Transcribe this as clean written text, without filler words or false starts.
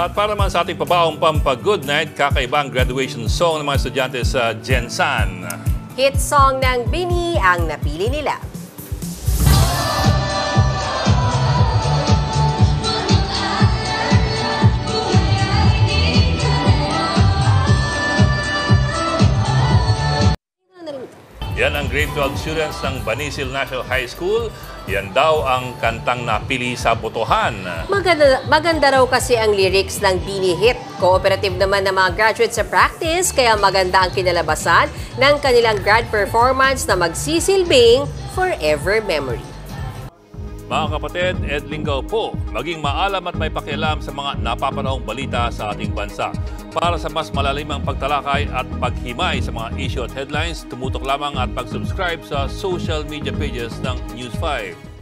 At para naman sa ating pabaong pampag-good night, kakaibang graduation song ng mga estudyante sa Gensan. Hit song ng BINI ang napili nila. Yan ang grade 12 students ng Banisil National High School. Yan daw ang kantang napili sa botohan. Maganda raw kasi ang lyrics ng BINI hit. Cooperative naman ng mga graduates sa practice, kaya maganda ang kinalabasan ng kanilang grad performance na magsisilbing forever memory. Mga kapatid, Ed Lingaw po, maging maalam at may pakialam sa mga napapanahong balita sa ating bansa. Para sa mas malalimang pagtalakay at paghimay sa mga issue at headlines, tumutok lamang at pag-subscribe sa social media pages ng News 5.